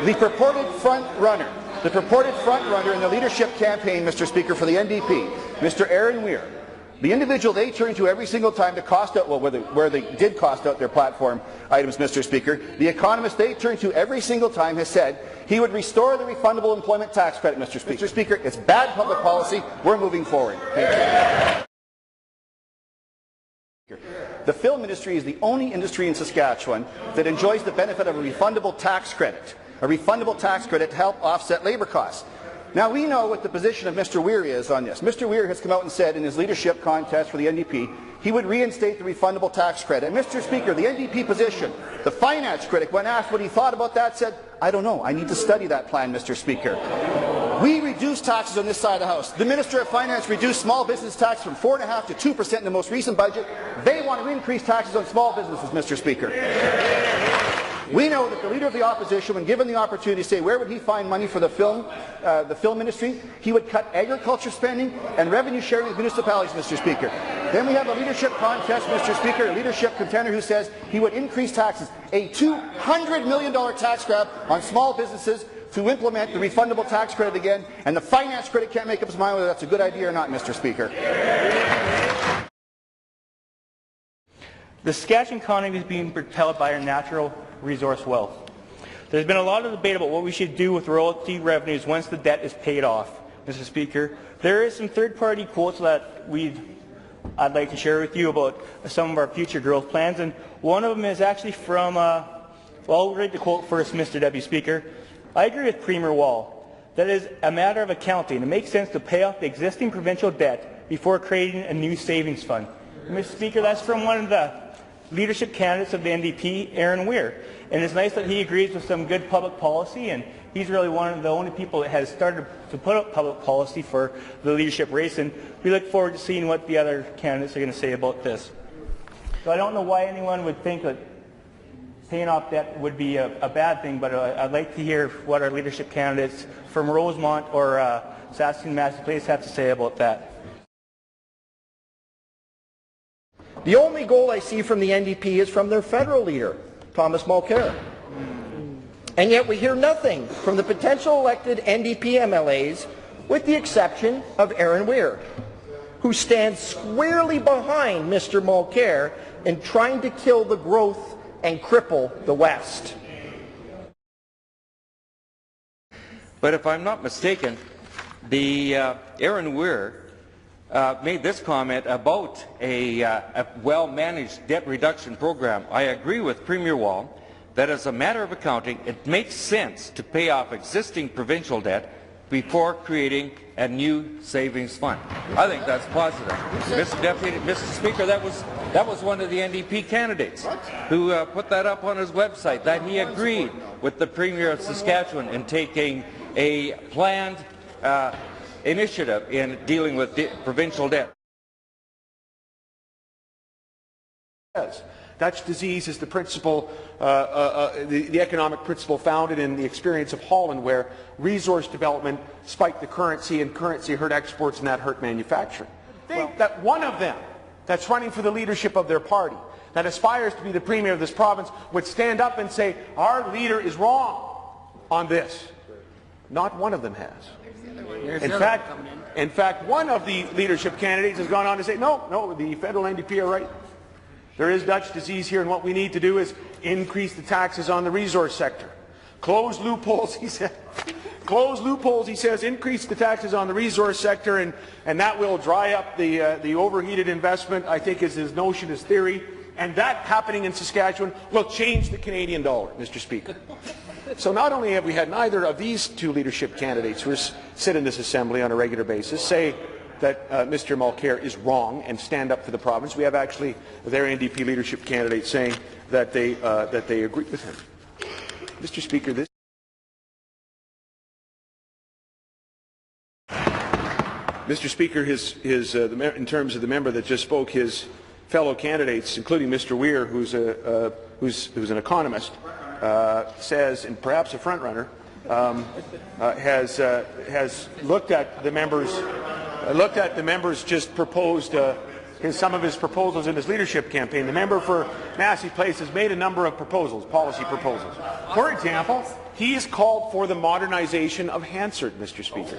The purported front runner in the leadership campaign, Mr. Speaker, for the NDP, Mr. Erin Weir, the individual they turn to every single time to cost out, well, where they did cost out their platform items, Mr. Speaker, the economist they turn to every single time has said he would restore the refundable employment tax credit, Mr. Speaker. Mr. Speaker, it's bad public policy. We're moving forward. Thank you. The film industry is the only industry in Saskatchewan that enjoys the benefit of a refundable tax credit to help offset labour costs. Now, we know what the position of Mr. Weir is on this. Mr. Weir has come out and said in his leadership contest for the NDP he would reinstate the refundable tax credit. And Mr. Speaker, the NDP position, the finance critic, when asked what he thought about that, said, I don't know, I need to study that plan, Mr. Speaker. We reduced taxes on this side of the House. The Minister of Finance reduced small business tax from 4.5% to 2% in the most recent budget. They want to increase taxes on small businesses, Mr. Speaker. We know that the Leader of the Opposition, when given the opportunity to say where would he find money for the film industry, he would cut agriculture spending and revenue sharing with municipalities, Mr. Speaker. Then we have a leadership contest, Mr. Speaker, a leadership contender who says he would increase taxes, a $200 million tax grab on small businesses to implement the refundable tax credit again, and the finance critic can't make up his mind whether that's a good idea or not, Mr. Speaker. The Saskatchewan economy is being propelled by our natural resource wealth. There's been a lot of debate about what we should do with royalty revenues once the debt is paid off, Mr. Speaker. There is some third-party quotes that I'd like to share with you about some of our future growth plans, and one of them is actually from, well, I'll read the quote first, Mr. Deputy Speaker. I agree with Premier Wall that it is a matter of accounting. It makes sense to pay off the existing provincial debt before creating a new savings fund. And Mr. Speaker, that's from one of the leadership candidates of the NDP, Erin Weir. And it's nice that he agrees with some good public policy, and he's really one of the only people that has started to put up public policy for the leadership race, and we look forward to seeing what the other candidates are going to say about this. So I don't know why anyone would think that paying off debt would be a bad thing, but I'd like to hear what our leadership candidates from Rosemont or Sask and Massey Place have to say about that. The only goal I see from the NDP is from their federal leader, Thomas Mulcair. And yet we hear nothing from the potential elected NDP MLAs, with the exception of Erin Weir, who stands squarely behind Mr. Mulcair in trying to kill the growth and cripple the West. But if I'm not mistaken, the Erin Weir made this comment about a well-managed debt reduction program. I agree with Premier Wall that as a matter of accounting, it makes sense to pay off existing provincial debt before creating a new savings fund. I think that's positive. Mr. Speaker, that was one of the NDP candidates who put that up on his website, that he agreed with the Premier of Saskatchewan in taking a planned initiative in dealing with provincial debt. Dutch disease is the principle, the economic principle founded in the experience of Holland, where resource development spiked the currency, and currency hurt exports, and that hurt manufacturing. I think that one of them that's running for the leadership of their party, that aspires to be the Premier of this province, would stand up and say, our leader is wrong on this. Not one of them has. In fact, one of the leadership candidates has gone on to say, no, the federal NDP are right. There is Dutch disease here, and what we need to do is increase the taxes on the resource sector. Close loopholes, he said. Close loopholes, he says, increase the taxes on the resource sector, and that will dry up the overheated investment, I think is his notion, his theory. And that happening in Saskatchewan will change the Canadian dollar, Mr. Speaker. So not only have we had neither of these two leadership candidates who sit in this assembly on a regular basis say that Mr. Mulcair is wrong and stand up for the province, we have actually their NDP leadership candidate saying that they agree with him. Mr. Speaker, this Mr. Speaker, in terms of the member that just spoke, his fellow candidates, including Mr. Weir, who's an economist, says, and perhaps a front runner, has looked at the members just proposed some of his proposals in his leadership campaign. The member for Massey Place has made a number of proposals, policy proposals. For example, he has called for the modernization of Hansard, Mr. Speaker,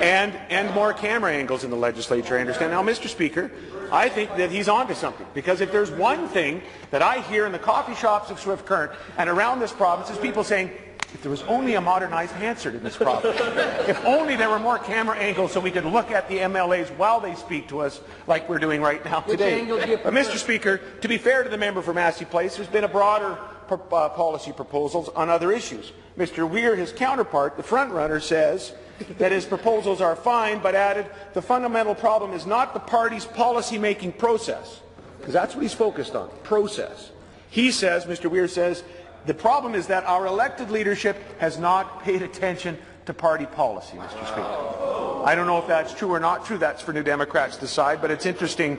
and more camera angles in the legislature, I understand. Now, Mr. Speaker, I think that he's onto something, because if there's one thing that I hear in the coffee shops of Swift Current and around this province is people saying, if there was only a modernized Hansard in this province, if only there were more camera angles so we could look at the MLAs while they speak to us like we're doing right now today. But, Mr. Speaker, to be fair to the member for Massey Place, there's been a broader policy proposals on other issues. Mr. Weir, his counterpart, the front-runner, says that his proposals are fine, but added, the fundamental problem is not the party's policy-making process, because that's what he's focused on, process. He says, Mr. Weir says, the problem is that our elected leadership has not paid attention to party policy, Mr. Speaker. I don't know if that's true or not true. That's for New Democrats to decide, but it's interesting